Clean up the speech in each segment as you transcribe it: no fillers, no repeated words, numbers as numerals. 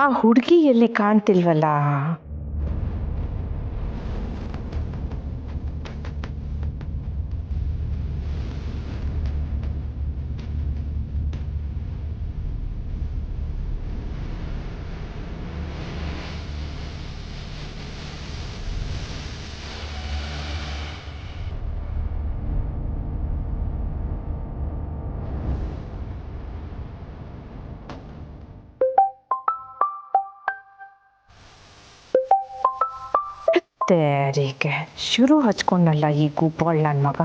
ಆ ಹುಡುಗಿ ಎಲ್ಲಿ ಕಾಣ್ತಿಲ್ವಲ್ಲ? ತೆರಿಗೆ ಶುರು ಹಚ್ಕೊಂಡಲ್ಲ ಈ ಗುಬ್ಬಾಳ್ ನನ್ನ ಮಗ.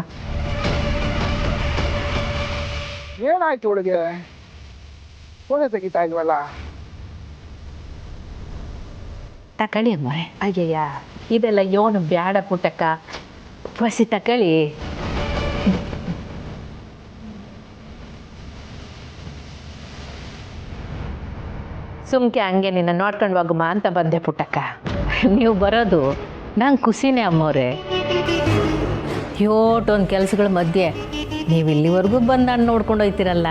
ಏನಾಯ್ತು ಹುಡುಗಿ? ಫೋನೇ ತೆಗಿತಾ ಇಲ್ವಲ್ಲ? ತಕೊಳ್ಳಿ ಅಮ್ಮರೆ. ಅಯ್ಯಯ್ಯ ಇದೆಲ್ಲ ಯೋನು ಬ್ಯಾಡ ಪುಟ್ಟಕ್ಕ, ಬಸಿ ತಕೊಳ್ಳಿ. ಸುಮ್ಕೆ ಹಂಗೆ ನಿನ್ನ ನೋಡ್ಕೊಂಡು ಹೋಗುಮ ಅಂತ ಬಂದೆ ಪುಟ್ಟಕ್ಕ. ನೀವು ಬರೋದು ನಂಗೆ ಖುಷಿನೇ ಅಮ್ಮವ್ರೆ. ಯೋಟೊಂದು ಕೆಲಸಗಳ ಮಧ್ಯೆ ನೀವು ಇಲ್ಲಿವರೆಗೂ ಬಂದು ನಾನು ನೋಡ್ಕೊಂಡು ಹೋಗ್ತೀರಲ್ಲ,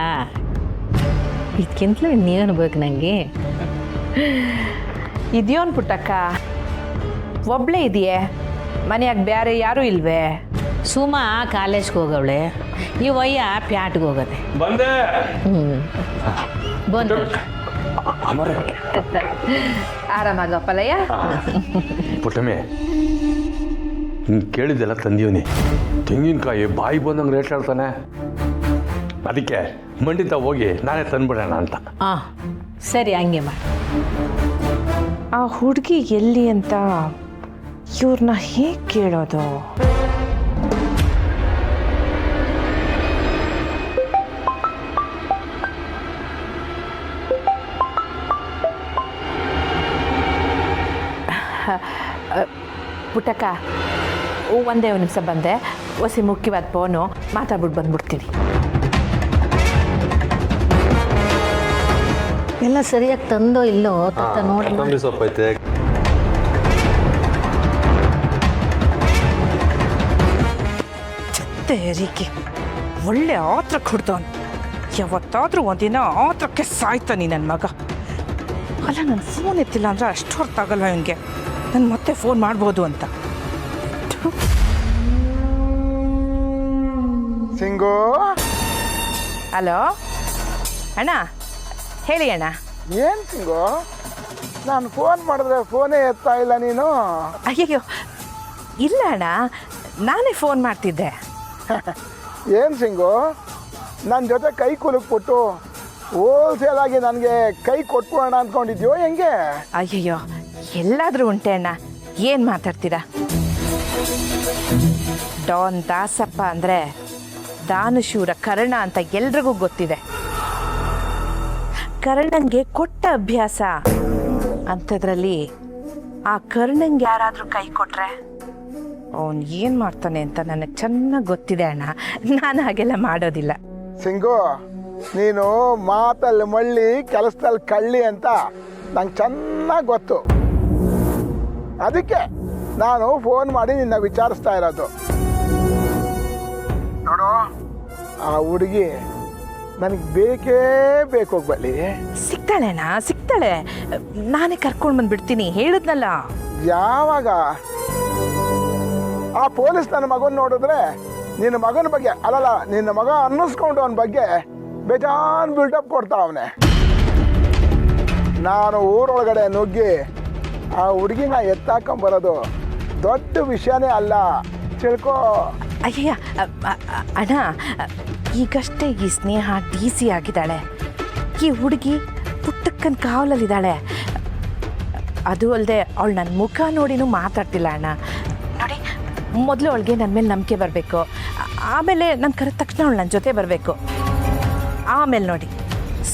ಇದಕ್ಕಿಂತಲೂ ಇನ್ನೇನು ಬೇಕು ನನಗೆ? ಇದ್ಯೋನ್ ಪುಟ್ಟಕ್ಕ, ಒಬ್ಳೇ ಇದೆಯೇ ಮನೆಯಾಗ? ಬೇರೆ ಯಾರೂ ಇಲ್ವೇ? ಸುಮಾ ಕಾಲೇಜ್ಗೆ ಹೋಗವಳೆ, ಈ ವಯ್ಯ ಪ್ಯಾಟ್ಗೆ ಹೋಗದೆ. ಬಂದೆ. ಬಂದು ಆರಾಮಾಗಪ್ಪಲಯ್ಯ. ಪುಟ್ಟಮ್ಮೆ, ಕೇಳಿದ್ದೆಲ್ಲ ತಂದೀವನಿ. ತೆಂಗಿನಕಾಯಿ ಬಾಯಿ ಬಂದಂಗೆ ರೇಟ್ ಹೇಳ್ತಾನೆ. ಅದಕ್ಕೆ ಮಂಡಿತ ಹೋಗಿ ನಾನೇ ತಂದ್ಬಿಡೋಣ ಅಂತ. ಹಾಂ ಸರಿ, ಹಂಗೆ ಮಾಡಿ. ಆ ಹುಡುಗಿ ಎಲ್ಲಿ ಅಂತ ಇವ್ರನ್ನ ಹೇಗೆ ಕೇಳೋದು? ಪುಟ್ಟಕ್ಕ, ಒಂದೇ ಒಂದು ನಿಮಿಷ ಬಂದೆ. ಹೊಸಿ ಮುಖ್ಯವಾದ ಫೋನು, ಮಾತಾಡ್ಬಿಟ್ಟು ಬಂದ್ಬಿಡ್ತೀನಿ. ಎಲ್ಲ ಸರಿಯಾಗಿ ತಂದೋ ಇಲ್ಲೋ ನೋಡಿ. ತಂಬಿ ಸೊಪ್ಪು ಐತೆ. ತೆರಿಗೆ ಒಳ್ಳೆ ಆತ್ರಕ್ಕೆ ಹೊಡ್ದವನು. ಯಾವತ್ತಾದ್ರೂ ಒಂದಿನ ಆತ್ರಕ್ಕೆ ಸಾಯ್ತಾನೆ ನನ್ನ ಮಗ. ಅಲ್ಲ, ನನ್ನ ಫೋನ್ ಎತ್ತಿಲ್ಲ ಅಂದ್ರೆ ಅಷ್ಟು ಹೊರತಾಗಲ್ಲ ಇವನಿಗೆ. ನಾನು ಮತ್ತೆ ಫೋನ್ ಮಾಡ್ಬೋದು ಅಂತ. ಸಿಂಗು, ಹಲೋ ಅಣ್ಣ, ಹೇಳಿ ಅಣ್ಣ. ಏನು ಸಿಂಗು, ನಾನು ಫೋನ್ ಮಾಡಿದ್ರೆ ಫೋನೇ ಎತ್ತಾ ಇಲ್ಲ ನೀನು? ಅಯ್ಯಯ್ಯೋ ಇಲ್ಲ ಅಣ್ಣ, ನಾನೇ ಫೋನ್ ಮಾಡ್ತಿದ್ದೆ. ಏನು ಸಿಂಗು, ನನ್ನ ಜೊತೆ ಕೈ ಕುಲುಕ್ಬಿಟ್ಟು ಹೋಲ್ಸೇಲ್ ಆಗಿ ನನಗೆ ಕೈ ಕೊಟ್ಬಿಡೋಣ ಅಂದ್ಕೊಂಡಿದ್ಯೋ ಹೆಂಗೆ? ಅಯ್ಯಯ್ಯೋ ಎಲ್ಲಾದರೂ ಉಂಟೆ ಅಣ್ಣ, ಏನು ಮಾತಾಡ್ತೀರಾ? ಡಾನ್ ದಾಸಪ್ಪ ಅಂದರೆ ದಾನಶೂರ ಕರ್ಣ ಅಂತ ಎಲ್ರಿಗೂ ಗೊತ್ತಿದೆ. ಕರ್ಣಂಗೆ ಕೊಟ್ಟ ಅಭ್ಯಾಸ ಅಂಥದ್ರಲ್ಲಿ ಆ ಕರ್ಣಂಗೆ ಯಾರಾದರೂ ಕೈ ಕೊಟ್ರೆ ಅವನು ಏನು ಮಾಡ್ತಾನೆ ಅಂತ ನನಗೆ ಚೆನ್ನಾಗಿ ಗೊತ್ತಿದೆ ಅಣ್ಣ. ನಾನು ಹಾಗೆಲ್ಲ ಮಾಡೋದಿಲ್ಲ. ಸಿಂಗು, ನೀನು ಮಾತಲ್ಲಿ ಮಳ್ಳಿ ಕೆಲಸದಲ್ಲಿ ಕಳ್ಳಿ ಅಂತ ನಂಗೆ ಚೆನ್ನಾಗಿ ಗೊತ್ತು. ಅದಕ್ಕೆ ನಾನು ಫೋನ್ ಮಾಡಿ ನಿನ್ನ ವಿಚಾರಿಸ್ತಾ ಇರೋದು. ನೋಡು, ಆ ಹುಡುಗಿ ನನಗೆ ಬೇಕೇ ಬೇಕು. ಬಳ್ಳಿ ಸಿಗ್ತಾಳೆ ಅಣ್ಣ, ಸಿಗ್ತಾಳೆ. ನಾನೇ ಕರ್ಕೊಂಡು ಬಂದ್ಬಿಡ್ತೀನಿ, ಹೇಳಿದ್ನಲ್ಲ. ಯಾವಾಗ? ಆ ಪೊಲೀಸ್ ನನ್ನ ಮಗನ ನೋಡಿದ್ರೆ ನಿನ್ನ ಮಗನ ಬಗ್ಗೆ ಅಲ್ಲಲ್ಲ, ನಿನ್ನ ಮಗ ಅನ್ನಿಸ್ಕೊಂಡು ಅವನ ಬಗ್ಗೆ ಬೇಜಾನ್ ಬಿಲ್ಡಪ್ ಕೊಡ್ತಾ ಅವನೇ. ನಾನು ಊರೊಳಗಡೆ ನುಗ್ಗಿ ಆ ಹುಡುಗಿನ ಎತ್ತಾಕೊಂಬರೋದು ದೊಡ್ಡ ವಿಷಯನೇ ಅಲ್ಲ, ತಿಳ್ಕೊ. ಅಯ್ಯಯ್ಯ ಅಣ್ಣ, ಈಗಷ್ಟೇ ಈ ಸ್ನೇಹ DC ಆಗಿದ್ದಾಳೆ. ಈ ಹುಡುಗಿ ಪುಟ್ಟಕ್ಕನ ಕಾವಲಲ್ಲಿದ್ದಾಳೆ. ಅದು ಅಲ್ಲದೆ ಅವಳು ನನ್ನ ಮುಖ ನೋಡಿನೂ ಮಾತಾಡ್ತಿಲ್ಲ ಅಣ್ಣ. ನೋಡಿ, ಮೊದಲು ಅವಳಿಗೆ ನನ್ನ ಮೇಲೆ ನಂಬಿಕೆ ಬರಬೇಕು, ಆಮೇಲೆ ನಾನು ಕರೆದ ತಕ್ಷಣ ಅವಳು ನನ್ನ ಜೊತೆ ಬರಬೇಕು. ಆಮೇಲೆ ನೋಡಿ,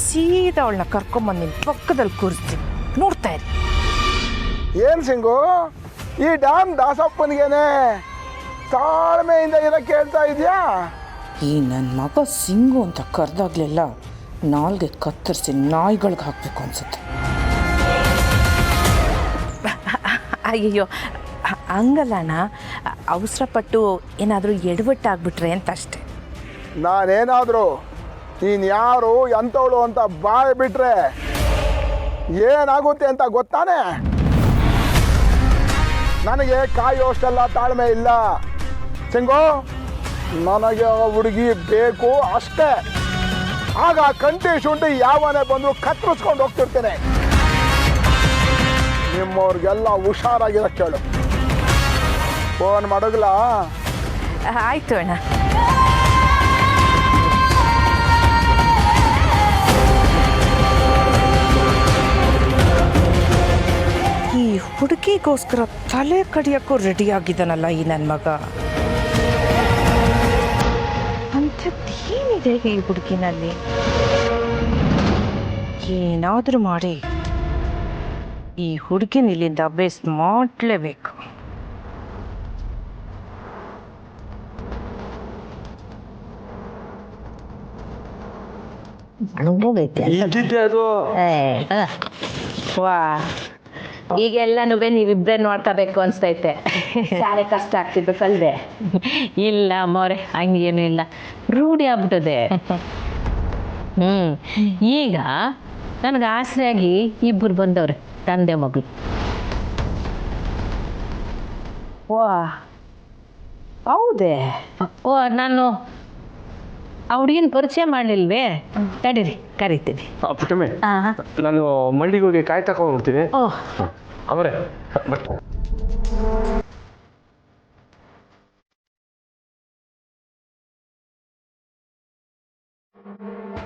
ಸೀದಾ ಅವಳನ್ನ ಕರ್ಕೊಂಬಂದು ನಿನ್ನ ಪಕ್ಕದಲ್ಲಿ ಕೂರಿಸ್ತೀನಿ, ನೋಡ್ತಾ ಇರಿ. ಏನು ಸಿಂಗು, ಈ ಡಾನ್ ದಾಸಪ್ಪನಿಗೇನೆ ತಾಳ್ಮೆಯಿಂದ ಇರೋಕ್ಕೆ ಹೇಳ್ತಾ ಇದೆಯಾ? ಈ ನನ್ನ ಮಗ ಸಿಂಗು ಅಂತ ಕರೆದಾಗ್ಲೆಲ್ಲ ನಾಲ್ಗೆ ಕತ್ತರಿಸಿ ನಾಯಿಗಳಿಗೆ ಹಾಕಬೇಕು ಅನ್ಸುತ್ತೆ. ಅಯ್ಯಯ್ಯೋ ಹಂಗಲ್ಲ ಅಣ್ಣ, ಅವಸರಪಟ್ಟು ಏನಾದರೂ ಎಡವಟ್ಟಾಗ್ಬಿಟ್ರೆ ಅಂತ ಅಷ್ಟೆ. ನಾನೇನಾದರೂ ನೀನು ಯಾರು ಎಂಥವಳು ಅಂತ ಬಾಯ್ ಬಿಟ್ರೆ ಏನಾಗುತ್ತೆ ಅಂತ ಗೊತ್ತಾನೆ? ನನಗೆ ಕಾಯೋಷ್ಟೆಲ್ಲ ತಾಳ್ಮೆ ಇಲ್ಲ ಸಿಂಗು. ನನಗೆ ಆ ಹುಡುಗಿ ಬೇಕು ಅಷ್ಟೇ. ಆಗ ಕಂಟಿ ಶುಂಠಿ ಯಾವನೇ ಬಂದರೂ ಕತ್ತರಿಸ್ಕೊಂಡು ಹೋಗ್ತಿರ್ತೇನೆ. ನಿಮ್ಮವ್ರಿಗೆಲ್ಲ ಹುಷಾರಾಗಿರಕ್ಕೆ ಹೇಳು. ಫೋನ್ ಮಾಡೋಗ್ಲಾ? ಆಯಿತು ಅಣ್ಣ. ಈ ಹುಡುಗಿಗೋಸ್ಕರ ತಲೆ ಕಡಿಯೋಕ್ಕೂ ರೆಡಿ ಆಗಿದ್ದಾನಲ್ಲ ಈ ನನ್ನ ಮಗ. ಅಂಥದ್ದೇನಿದೆ ಈ ಹುಡುಗಿನಲ್ಲಿ? ಏನಾದರೂ ಮಾಡಿ ಈ ಹುಡುಗಿನ ಇಲ್ಲಿಂದ ಬೇಸ್ ಮಾಡಲೇಬೇಕು. ಅದು ವಾ, ಈಗೆಲ್ಲನೂ ನೀವಿಬ್ಬರೇ ನೋಡ್ಕೋಬೇಕು ಅನಿಸ್ತೈತೆ. ಶಾಲೆ ಕಷ್ಟ ಆಗ್ತಿರ್ಬೇಕಲ್ವೇ? ಇಲ್ಲ ಅಮ್ಮವ್ರೆ, ಹಂಗೇನು ಇಲ್ಲ, ರೂಢಿ ಆಗ್ಬಿಟ್ಟದೆ. ಈಗ ನನಗೆ ಆಸರೆಯಾಗಿ ಇಬ್ಬರು ಬಂದವ್ರೆ, ತಂದೆ ಮಗಳು. ವಾ, ಹೌದೇ? ಓ, ನಾನು ಆ ಹುಡುಗಿನ ಪರಿಚಯ ಮಾಡಲಿಲ್ವೇ? ತಡೀರಿ, ಕರಿತೀನಿ. ಪುಟ್ಟಮ್ಮೆ, ನಾನು ಮಂಡಿಗೆ ಹೋಗಿ ಕಾಯಿ ತಗೊಂಡ್ಬಿಡ್ತೀನಿ. ಓಹ್, ಅವರೇ ಬಟ್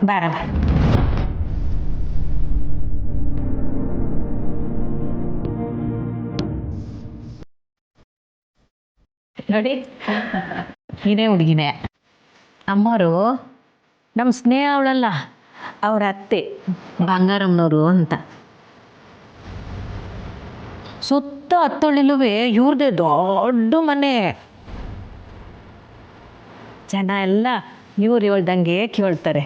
ಬಾರ ನೋಡಿ, ಇದೇ ಹುಡುಗಿನೇ. ಅಮ್ಮವರು ನಮ್ಮ ಸ್ನೇಹ ಅವಳಲ್ಲ, ಅವ್ರ ಅತ್ತೆ ಬಂಗಾರಮ್ಮನವರು ಅಂತ. ಸುತ್ತ ಹತ್ತೊಳಿಲುವೆ ಇವ್ರದೇ ದೊಡ್ಡ ಮನೆ. ಜನ ಎಲ್ಲ ಇವ್ರು ಹೇಳ್ದಂಗೆ ಕೇಳ್ತಾರೆ.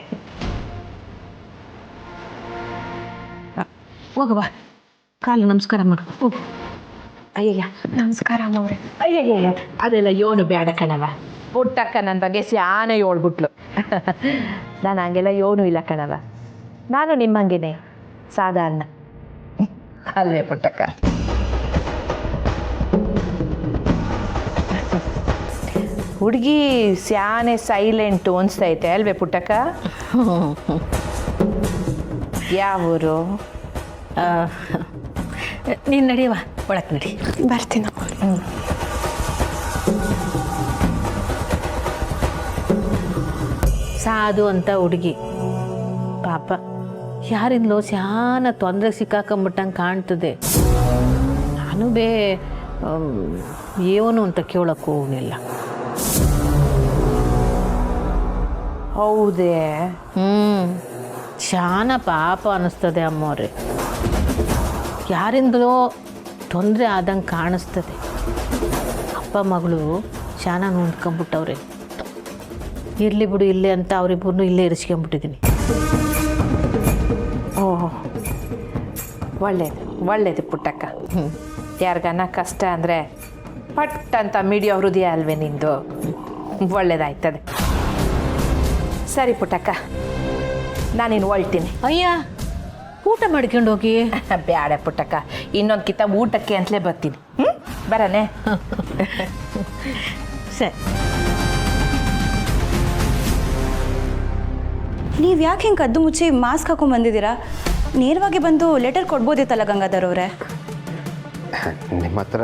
ಹೋಗವಾ, ಕಾಲು ನಮಸ್ಕಾರ ಮಾಡು, ಹೋಗು. ಅಯ್ಯಯ್ಯ, ನಮಸ್ಕಾರ ಅಮ್ಮವ್ರೆ. ಅಯ್ಯಯ್ಯ, ಅದೆಲ್ಲ ಯೋನು ಬೇಡ ಕಣವ. ಪುಟ್ಟಕ್ಕ ನನ್ನ ಬಗ್ಗೆ ಸ್ಯಾನೆ ಹೇಳ್ಬಿಟ್ಲು. ನಾನು ಹಂಗೆಲ್ಲ ಯೋನು ಇಲ್ಲ ಕಣವ. ನಾನು ನಿಮ್ಮಂಗೆನೆ ಸಾಧಾರಣ ಅಲ್ವೇ ಪುಟ್ಟಕ್ಕ? ಹುಡುಗಿ ಸ್ಯಾನೆ ಸೈಲೆಂಟು ಅನಿಸ್ತೈತೆ ಅಲ್ವೇ ಪುಟ್ಟಕ್ಕ? ಯಾವ ಊರು? ನೀನು ನಡಿಯವ, ಒಳಕ್ಕೆ ನಡಿ. ಬರ್ತೀನ. ಸಾಧು ಅಂತ ಹುಡುಗಿ ಪಾಪ, ಯಾರಿಂದಲೋ ಸ್ಯಾನ ತೊಂದರೆ ಸಿಕ್ಕಾಕೊಂಬಿಟ್ಟಂಗೆ ಕಾಣ್ತದೆ. ನಾನು ಏನು ಅಂತ ಕೇಳೋಕ್ಕೂ ಹೋಗಲಿಲ್ಲ. ಹೌದೇ? ಶಾನ ಪಾಪ ಅನ್ನಿಸ್ತದೆ ಅಮ್ಮವ್ರೆ. ಯಾರಿಂದಲೋ ತೊಂದರೆ ಆದಂಗೆ ಕಾಣಿಸ್ತದೆ. ಅಪ್ಪ ಮಗಳು ಶಾನ ನೋಡ್ಕೊಂಬಿಟ್ಟವ್ರೆ. ಇರಲಿ ಬಿಡು ಇಲ್ಲೇ ಅಂತ ಅವರಿಬ್ಬರನ್ನೂ ಇಲ್ಲೇ ಇರಿಸ್ಕೊಂಬಿಟ್ಟಿದ್ದೀನಿ. ಓಹ್, ಒಳ್ಳೇದು ಒಳ್ಳೇದು ಪುಟ್ಟಕ್ಕ. ಯಾರಿಗನ್ನ ಕಷ್ಟ ಅಂದರೆ ಪಟ್ ಅಂತ ಮಿಡಿಯೋ ಹೃದಯ ಅಲ್ವೇ ನಿಂದು? ಒಳ್ಳೇದಾಯ್ತದೆ. ಸರಿ ಪುಟ್ಟಕ್ಕ, ನಾನಿನ್ನು ಹೊಳ್ತೀನಿ. ಅಯ್ಯ, ಊಟ ಮಾಡ್ಕೊಂಡು ಹೋಗಿ. ಬ್ಯಾಡ ಪುಟ್ಟಕ್ಕ, ಇನ್ನೊಂದು ಕಿತ್ತ ಊಟಕ್ಕೆ ಅಂತಲೇ ಬರ್ತೀನಿ. ಬರನೆ. ಸರಿ. ನೀವು ಯಾಕೆ ಹಿಂಗೆ ಕದ್ದು ಮುಚ್ಚಿ ಮಾಸ್ಕ್ ಹಾಕೊಂಡು ಬಂದಿದ್ದೀರಾ? ನೇರವಾಗಿ ಬಂದು ಲೆಟರ್ ಕೊಡ್ಬೋದಿತ್ತಲ್ಲ ಗಂಗಾಧರ್ ಅವರೇ? ನಿಮ್ಮ ಹತ್ರ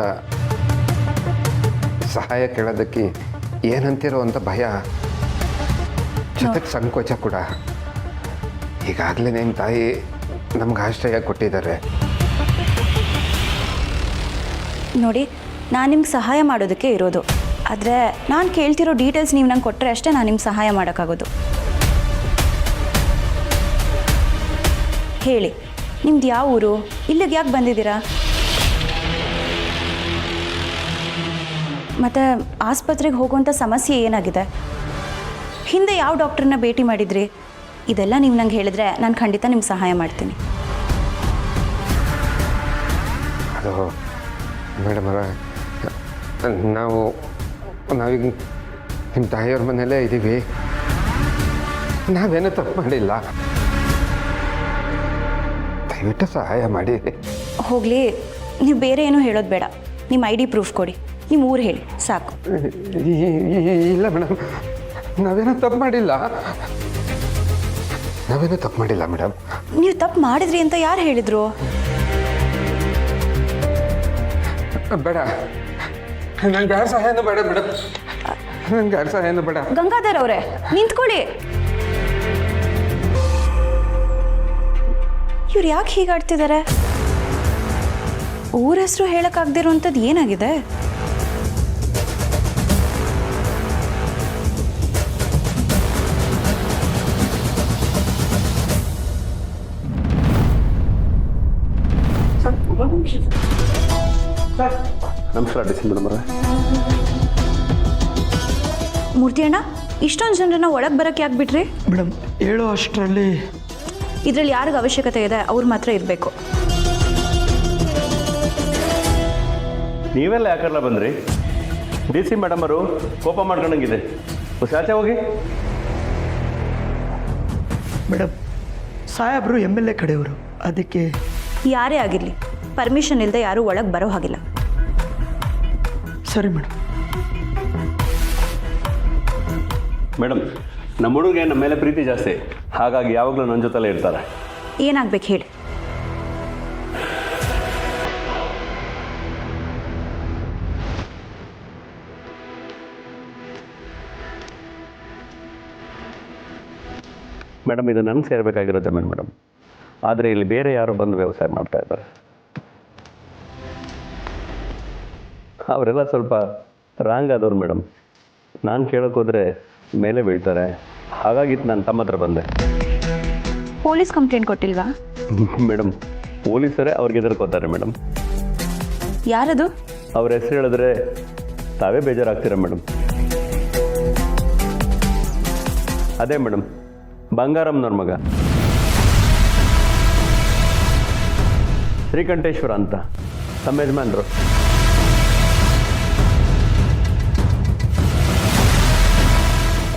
ಸಹಾಯ ಕೇಳೋದಕ್ಕೆ ಏನಂತಿರೋ ಅಂತ ಭಯ, ಜೊತೆಗೆ ಸಂಕೋಚ ಕೂಡ. ಈಗಾಗಲೇ ನಿಮ್ಮ ತಾಯಿ ನಮ್ಗೆ ಆಶ್ರಯ ಕೊಟ್ಟಿದ್ದಾರೆ. ನೋಡಿ, ನಾನು ನಿಮ್ಗೆ ಸಹಾಯ ಮಾಡೋದಕ್ಕೆ ಇರೋದು. ಆದರೆ ನಾನು ಕೇಳ್ತಿರೋ ಡೀಟೇಲ್ಸ್ ನೀವು ನಂಗೆ ಕೊಟ್ಟರೆ ಅಷ್ಟೇ ನಾನು ನಿಮ್ಗೆ ಸಹಾಯ ಮಾಡೋಕ್ಕಾಗೋದು. ಹೇಳಿ, ನಿಮ್ದು ಯಾವ ಊರು? ಇಲ್ಲಿಗೆ ಯಾಕೆ ಬಂದಿದ್ದೀರಾ? ಮತ್ತು ಆಸ್ಪತ್ರೆಗೆ ಹೋಗುವಂಥ ಸಮಸ್ಯೆ ಏನಾಗಿದೆ? ಹಿಂದೆ ಯಾವ ಡಾಕ್ಟ್ರನ್ನ ಭೇಟಿ ಮಾಡಿದ್ರಿ? ಇದೆಲ್ಲ ನೀವು ನಂಗೆ ಹೇಳಿದ್ರೆ ನಾನು ಖಂಡಿತ ನಿಮ್ಗೆ ಸಹಾಯ ಮಾಡ್ತೀನಿ. ಅದು ಮೇಡಮ್ ಅವರ, ನಾವೀಗ ನಿಮ್ಮ ತಾಯಿಯವ್ರ ಮನೆಯಲ್ಲೇ ಇದ್ದೀವಿ. ನಾವೇನೂ ತಪ್ಪು ಮಾಡಿಲ್ಲ. ದಯವಿಟ್ಟು ಸಹಾಯ ಮಾಡಿ. ಹೋಗಲಿ, ನೀವು ಬೇರೆ ಏನೂ ಹೇಳೋದು ಬೇಡ. ನಿಮ್ಮ ID ಪ್ರೂಫ್ ಕೊಡಿ, ನಿಮ್ಮ ಊರು ಹೇಳಿ ಸಾಕು. ಇಲ್ಲ ಮೇಡಮ್, ನಾವೇನೂ ತಪ್ಪು ಮಾಡಿಲ್ಲ ಮೇಡಮ್. ನೀವು ತಪ್ಪು ಮಾಡಿದ್ರಿ ಅಂತ ಯಾರು ಹೇಳಿದರು? ಬೇಡ, ನಂಗೆ ಯಾರ ಸಹಾಯನೂ ಬೇಡ ಮೇಡಮ್, ನಂಗೆ ಯಾರ ಸಹಾಯನೂ ಬೇಡ. ಗಂಗಾಧರ್ ಅವರೇ, ನಿಂತ್ಕೊಳ್ಳಿ. ಇವ್ರು ಯಾಕೆ ಹೀಗಾಡ್ತಿದ್ದಾರೆ? ಊರ ಹೆಸರು ಹೇಳೋಕ್ಕಾಗದಿರೋಂಥದ್ದು ಏನಾಗಿದೆ? ನಮಸ್ಕಾರ ಡಿ ಸಿ ಮೇಡಮ್ ಅವರೇ. ಮೂರ್ತಿ ಅಣ್ಣ, ಇಷ್ಟೊಂದು ಜನರನ್ನ ಒಳಗೆ ಬರೋಕ್ಕೆ ಯಾಕೆ ಬಿಟ್ರಿ? ಮೇಡಮ್ ಹೇಳೋ ಅಷ್ಟರಲ್ಲಿ ಇದರಲ್ಲಿ ಯಾರಿಗೆ ಅವಶ್ಯಕತೆ ಇದೆ ಅವ್ರು ಮಾತ್ರ ಇರಬೇಕು. ನೀವೆಲ್ಲ ಯಾಕಲ್ಲ ಬಂದ್ರಿ? ಡಿ ಸಿ ಮೇಡಮ್ ಅವರು ಕೋಪ ಮಾಡ್ಕೊಂಡಂಗಿದೆ. ಆಚೆ ಹೋಗಿ. ಮೇಡಮ್ ಸಾಹೇಬ್ರು MLA ಕಡೆಯವರು, ಅದಕ್ಕೆ. ಯಾರೇ ಆಗಿರಲಿ, ಪರ್ಮಿಷನ್ ಇಲ್ಲದೆ ಯಾರೂ ಒಳಗೆ ಬರೋ ಹಾಗಿಲ್ಲ. ಸರಿ ಮೇಡಮ್. ಮೇಡಮ್, ನಮ್ಮ ಹುಡುಗಗೆ ನಮ್ಮ ಮೇಲೆ ಪ್ರೀತಿ ಜಾಸ್ತಿ, ಹಾಗಾಗಿ ಯಾವಾಗಲೂ ನನ್ನ ಜೊತೆಲೇ ಇರ್ತಾರೆ. ಏನಾಗ್ಬೇಕು ಹೇಳಿ? ಮೇಡಮ್, ಇದು ನನಗೆ ಸೇರಬೇಕಾಗಿರೋ ಜಮೀನು ಮೇಡಮ್. ಆದರೆ ಇಲ್ಲಿ ಬೇರೆ ಯಾರೋ ಬಂದು ವ್ಯವಸಾಯ ಮಾಡ್ತಾ ಇದ್ದಾರೆ. ಅವರೆಲ್ಲ ಸ್ವಲ್ಪ ರಾಂಗ್ ಆದವ್ರು ಮೇಡಮ್. ನಾನು ಕೇಳೋಕೆ ಹೋದರೆ ಮೇಲೆ ಬೀಳ್ತಾರೆ. ಹಾಗಾಗಿ ನಾನು ತಮ್ಮ ಹತ್ರ ಬಂದೆ. ಪೊಲೀಸ್ ಕಂಪ್ಲೇಂಟ್ ಕೊಟ್ಟಿಲ್ವಾ? ಮೇಡಮ್, ಪೊಲೀಸರೇ ಅವ್ರಿಗೆ ಎದುರ್ಕೋತಾರೆ ಮೇಡಮ್. ಯಾರದು? ಅವ್ರ ಹೆಸರು ಹೇಳಿದ್ರೆ ತಾವೇ ಬೇಜಾರಾಗ್ತೀರ ಮೇಡಮ್. ಅದೇ ಮೇಡಮ್, ಬಂಗಾರಮ್ಮನವ್ರ ಮಗ ಶ್ರೀಕಂಠೇಶ್ವರ ಅಂತ, ತಮ್ಮ ಯಜಮಾನ್ರು.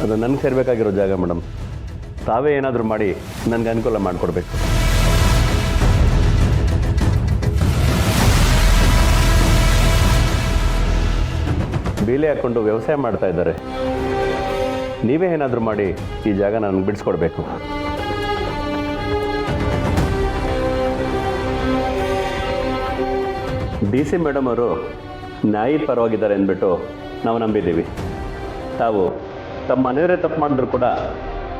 ಅದು ನನಗೆ ಸೇರಬೇಕಾಗಿರೋ ಜಾಗ ಮೇಡಮ್. ತಾವೇ ಏನಾದರೂ ಮಾಡಿ ನನಗೆ ಅನುಕೂಲ ಮಾಡಿಕೊಡ್ಬೇಕು. ಬೇಲಿ ಹಾಕ್ಕೊಂಡು ವ್ಯವಸಾಯ ಮಾಡ್ತಾ ಇದ್ದಾರೆ. ನೀವೇ ಏನಾದರೂ ಮಾಡಿ ಈ ಜಾಗ ನನಗೆ ಬಿಡಿಸ್ಕೊಡ್ಬೇಕು. ಡಿ ಸಿ ಮೇಡಮ್ ಅವರು ನ್ಯಾಯದ ಪರವಾಗಿದ್ದಾರೆ ಅಂದ್ಬಿಟ್ಟು ನಾವು ನಂಬಿದ್ದೀವಿ. ತಾವು ತಮ್ಮ ಮನೆಯವರೇ ತಪ್ಪು ಮಾಡಿದ್ರು ಕೂಡ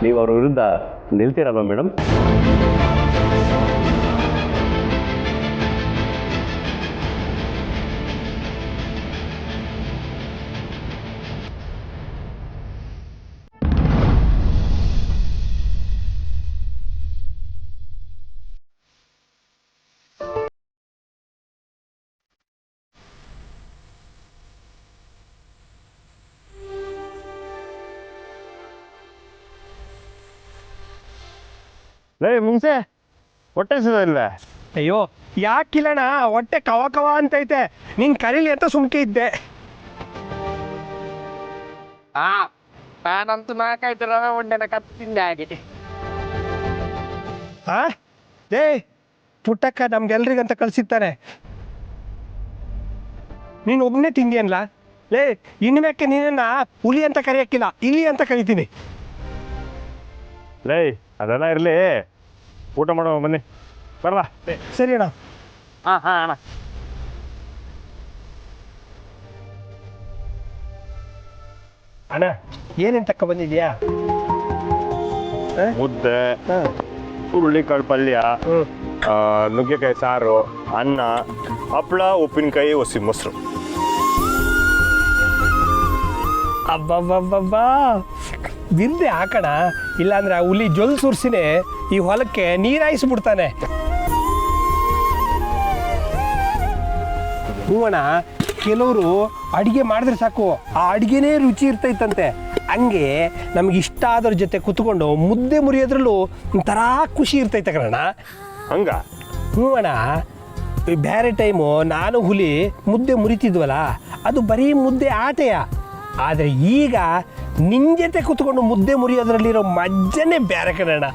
ನೀವು ಅವ್ರ ವಿರುದ್ಧ ನಿಲ್ತೀರಲ್ವ ಮೇಡಮ್? ಮುಂಚೆ ಹೊಟ್ಟೆ ಸಿಗೋದಿಲ್ಲ. ಅಯ್ಯೋ ಯಾಕಿಲ್ಲಣ್ಣ, ಹೊಟ್ಟೆ ಕವ ಕವ ಅಂತೈತೆ. ನೀನು ಕರೀಲಿ ಅಂತ ಸುಮ್ಕೆ ಇದ್ದೆ. ನಾನಂತೂ 4-5 ರವೆ ಉಂಡೆನ ಕತ್ತಿಂದೆ ಆಗಿದೆ. ಲೇ ಪುಟ್ಟಕ್ಕ ನಮ್ಗೆಲ್ರಿಗಂತ ಕಳ್ಸಿರ್ತಾನೆ, ನೀನು ಒಬ್ಬನೇ ತಿಂದಿಯನ್ಲ. ಲೇ ಇನ್ಮೇಕೆ ನೀನನ್ನ ಹುಲಿ ಅಂತ ಕರೆಯಕ್ಕಿಲ್ಲ, ಇಲಿ ಅಂತ ಕರಿತೀನಿ. ಲೇ ಅದೆಲ್ಲ ಇರಲಿ, ಊಟ ಮಾಡೋ ಬನ್ನಿ. ಬರಲ್ಲ? ಸರಿ ಅಣ್ಣ. ಅಣ್ಣ. ಅಣ್ಣ ಏನೇನು ತಕ್ಕ ಬಂದಿದ್ಯಾ? ಮುದ್ದೆ, ಹುರುಳಿಕಾಳು ಪಲ್ಯ, ನುಗ್ಗೆಕಾಯಿ ಸಾರು, ಅನ್ನ, ಹಪ್ಪಳ, ಉಪ್ಪಿನಕಾಯಿ, ಒಸಿ ಮೊಸರು. ಅಬ್ಬಬ್ಬಬ್ಬಬ್ಬಾ, ಬಿಂದೆ ಹಾಕಣ. ಇಲ್ಲಾಂದ್ರೆ ಆ ಹುಲಿ ಜೊಲ್ ಸುರ್ಸಿನೇ ಈ ಹೊಲಕ್ಕೆ ನೀರಾಯಿಸ್ಬಿಡ್ತಾನೆ. ಹೂವಣ್ಣ, ಕೆಲವರು ಅಡುಗೆ ಮಾಡಿದ್ರೆ ಸಾಕು ಆ ಅಡುಗೆನೇ ರುಚಿ ಇರ್ತೈತಂತೆ. ಹಂಗೆ ನಮ್ಗೆ ಇಷ್ಟ ಆದ್ರ ಜೊತೆ ಕುತ್ಕೊಂಡು ಮುದ್ದೆ ಮುರಿಯೋದ್ರಲ್ಲೂ ಒಂಥರ ಖುಷಿ ಇರ್ತೈತೆ ಕಣಣ್ಣ. ಹಂಗ? ಹೂವಣ್ಣ, ಬೇರೆ ಟೈಮು ನಾನು ಹುಲಿ ಮುದ್ದೆ ಮುರಿತಿದ್ವಲ್ಲ, ಅದು ಬರೀ ಮುದ್ದೆ ಆಟೆಯ. ಆದರೆ ಈಗ ನಿನ್ನ ಜೊತೆ ಕುತ್ಕೊಂಡು ಮುದ್ದೆ ಮುರಿಯೋದ್ರಲ್ಲಿರೋ ಮಜ್ಜನೇ ಬೇರೆ ಕಣಣ್ಣ.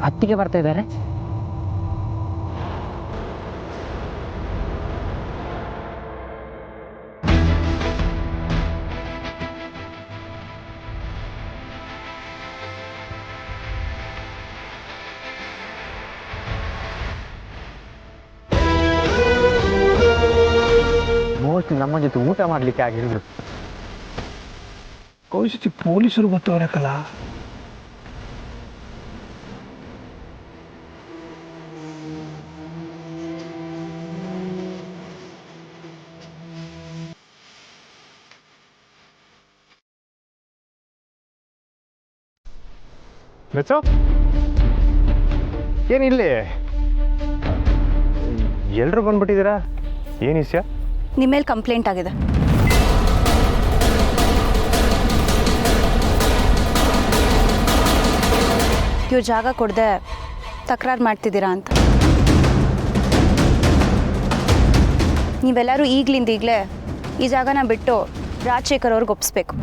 ಅತ್ತಿಗೆ ಬರ್ತಾ ಇದ್ದಾರೆ. ಮೋಸ್ಟ್ಲಿ ನಮ್ಮ ಜೊತೆ ಊಟ ಮಾಡಲಿಕ್ಕೆ ಆಗಿದ್ರು. ಕೌಶಿತಿ ಪೊಲೀಸರು ಗೊತ್ತವ್ರಕ್ಕಲ್ಲ. ಮೆಚ್ಚೋ ಏನಿಲ್ಲಿ ಎಲ್ಲರೂ ಬಂದ್ಬಿಟ್ಟಿದ್ದೀರಾ? ಏನು ವಿಷಯ? ನಿಮ್ಮ ಮೇಲೆ ಕಂಪ್ಲೇಂಟ್ ಆಗಿದೆ. ಇವ್ರು ಜಾಗ ಕೊಡದೆ ತಕರಾರು ಮಾಡ್ತಿದ್ದೀರಾ ಅಂತ. ನೀವೆಲ್ಲರೂ ಈಗಲೇ ಈ ಜಾಗನ ಬಿಟ್ಟು ರಾಜಶೇಖರ್ ಅವ್ರಿಗೆ ಒಪ್ಪಿಸ್ಬೇಕು.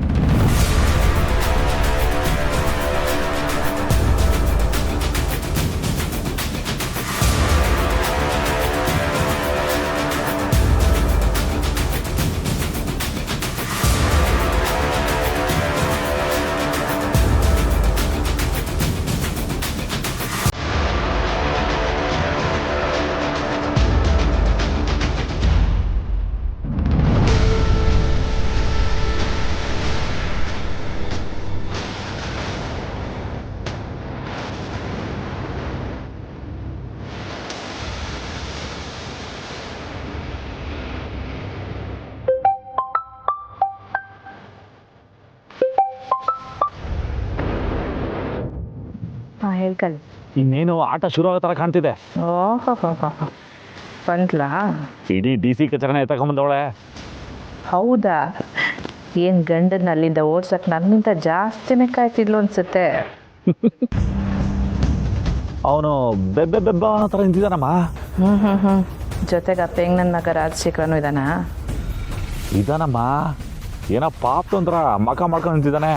ಹಾಂ ಹೇಳ್ಕಲ್. ಇನ್ನೇನು ಆಟ ಶುರು ಆಗೋ ಥರ ಕಾಣ್ತಿದೆ. ಓಹೋ ಬಂದ್ಲಾ? ಇಡೀ ಡಿ ಸಿ ಕಚೇರಿನೇ ತಗೊಂಬಂದವಳೆ. ಹೌದಾ? ಏನು ಗಂಡನ ಅಲ್ಲಿಂದ ಓಡ್ಸಕ್ಕೆ ನನ್ನಿಂದ ಜಾಸ್ತಿನೇ ಕಾಯ್ತಿದ್ಲು ಅನ್ಸುತ್ತೆ. ಅವನು ಬೆಬ್ಬೆ ಅನ್ನೋ ಥರ ನಿಂತಿದ್ದಾನಮ್ಮ. ಜೊತೆಗೆ ಅಪ್ಪ ಹೆಂಗ್ ನನ್ನ ಮಗ ರಾಜಶೇಖರನು ಇದಾನಮ್ಮ. ಏನೋ ಪಾಪ ಒಂಥರ ಮಕ ಮಾಡ್ಕೊಂಡು ನಿಂತಿದ್ದಾನೆ.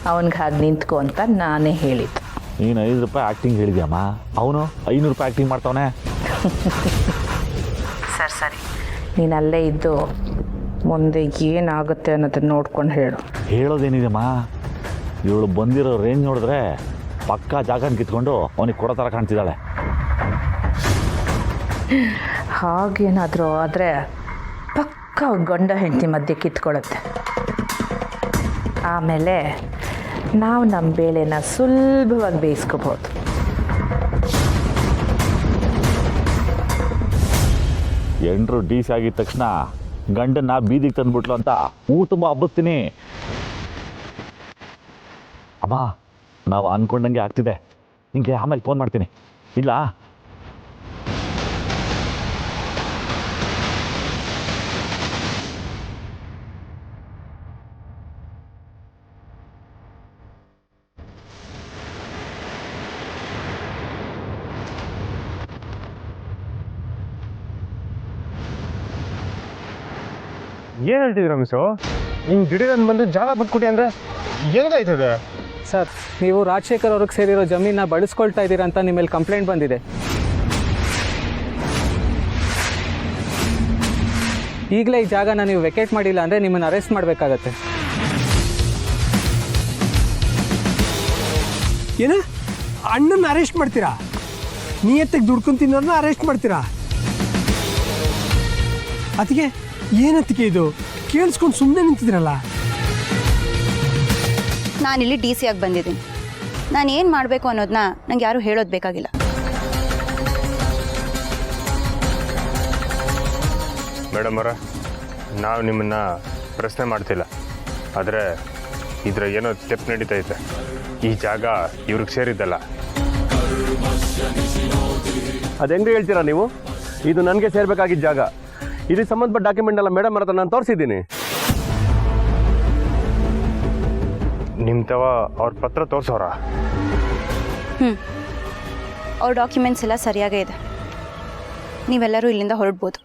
ಅವನಿಗೆ ಹಾಗೆ ನಿಂತ್ಕೊ ಅಂತ ನಾನೇ ಹೇಳಿದ್ದು. ನೀನು 5 ರೂಪಾಯಿ ಆ್ಯಕ್ಟಿಂಗ್ ಹೇಳಿದ್ಯಮ್ಮ, ಅವನು 500 ರೂಪಾಯಿ ಆ್ಯಕ್ಟಿಂಗ್ ಮಾಡ್ತಾವನೆ. ಸರಿ ನೀನು ಅಲ್ಲೇ ಇದ್ದು ಮುಂದೆ ಏನಾಗುತ್ತೆ ಅನ್ನೋದನ್ನ ನೋಡ್ಕೊಂಡು ಹೇಳೋದೇನಿದೆಮ್ಮ, ಇವಳು ಬಂದಿರೋ ರೇಂಜ್ ನೋಡಿದ್ರೆ ಪಕ್ಕಾ ಜಾಗನ ಕಿತ್ಕೊಂಡು ಅವನಿಗೆ ಕೊಡೋ ಥರ ಕಾಣ್ತಿದ್ದಾಳೆ. ಹಾಗೇನಾದರೂ ಆದರೆ ಪಕ್ಕ ಗಂಡ ಹೆಂಡತಿ ಮಧ್ಯೆ ಕಿತ್ಕೊಳ್ಳುತ್ತೆ. ಆಮೇಲೆ ನಾವು ನಮ್ಮ ಬೇಳೆನ ಸುಲಭವಾಗಿ ಬೇಯಿಸ್ಕೋಬೋದು. ಎಂಟ್ರು ಡಿ ಸಿ ಆಗಿದ ತಕ್ಷಣ ಗಂಡನ್ನ ಬೀದಿಗೆ ತಂದುಬಿಟ್ಲು ಅಂತ ಊರು ತುಂಬ ಹಬ್ಬಸ್ತೀನಿ. ಅಮ್ಮ ನಾವು ಅಂದ್ಕೊಂಡಂಗೆ ಆಗ್ತಿದೆ. ನಿಂಗೆ ಆಮೇಲೆ ಫೋನ್ ಮಾಡ್ತೀನಿ. ಇಲ್ಲ ಏನು ಹೇಳ್ತಿದ್ದೀರಾ ಮಿಸ್ಸು? ಹಿಂಗೆ ದಿಢೀರಂತ ಬಂದು ಜಾಗ ಬಿಟ್ಕೊಡಿ ಅಂದರೆ ಏನಾಯ್ತದೆ? ಸರ್, ನೀವು ರಾಜಶೇಖರ್ ಅವ್ರಿಗೆ ಸೇರಿರೋ ಜಮೀನ ಬಳಸ್ಕೊಳ್ತಾ ಇದ್ದೀರಾ ಅಂತ ನಿಮ್ಮ ಮೇಲೆ ಕಂಪ್ಲೇಂಟ್ ಬಂದಿದೆ. ಈಗಲೇ ಈ ಜಾಗನ ನೀವು ವೆಕೇಟ್ ಮಾಡಿಲ್ಲ ಅಂದರೆ ನಿಮ್ಮನ್ನು ಅರೆಸ್ಟ್ ಮಾಡಬೇಕಾಗತ್ತೆ. ಏನ ಅಣ್ಣನ ಅರೆಸ್ಟ್ ಮಾಡ್ತೀರಾ? ನಿಯತ್ತಿಗೆ ದುಡ್ಕೊಂಡು ತಿನ್ನೋರನ್ನ ಅರೆಸ್ಟ್ ಮಾಡ್ತೀರಾ? ಅದಕ್ಕೆ ಏನತ್ತಿಗೆ ಇದು ಕೇಳಿಸ್ಕೊಂಡು ಸುಮ್ಮನೆ ನಿಂತಿದ್ರಲ್ಲ. ನಾನಿಲ್ಲಿ ಡಿ ಸಿ ಆಗಿ ಬಂದಿದ್ದೀನಿ. ನಾನು ಏನು ಮಾಡಬೇಕು ಅನ್ನೋದನ್ನ ನಂಗೆ ಯಾರೂ ಹೇಳೋದು ಬೇಕಾಗಿಲ್ಲ. ಮೇಡಮ್ ಅವರ, ನಾವು ನಿಮ್ಮನ್ನು ಪ್ರಶ್ನೆ ಮಾಡ್ತಿಲ್ಲ, ಆದರೆ ಇದರ ಏನೋ ಸ್ಟೆಪ್ ನಡೀತೈತೆ. ಈ ಜಾಗ ಇವ್ರಿಗೆ ಸೇರಿದ್ದಲ್ಲ. ಅದು ಹೆಂಗೆ ಹೇಳ್ತೀರಾ ನೀವು? ಇದು ನನಗೆ ಸೇರಬೇಕಾಗಿದ್ದ ಜಾಗ. ಇದಕ್ಕೆ ಸಂಬಂಧಪಟ್ಟ ಡಾಕ್ಯುಮೆಂಟ್ ಎಲ್ಲ ಮೇಡಮ್ ಹತ್ರ ನಾನು ತೋರಿಸಿದ್ದೀನಿ. ನಿಮ್ಮ ತವ ಅವ್ರ ಪತ್ರ ತೋರಿಸೋರ? ಅವ್ರ ಡಾಕ್ಯುಮೆಂಟ್ಸ್ ಎಲ್ಲ ಸರಿಯಾಗೇ ಇದೆ. ನೀವೆಲ್ಲರೂ ಇಲ್ಲಿಂದ ಹೊರಡ್ಬೋದು.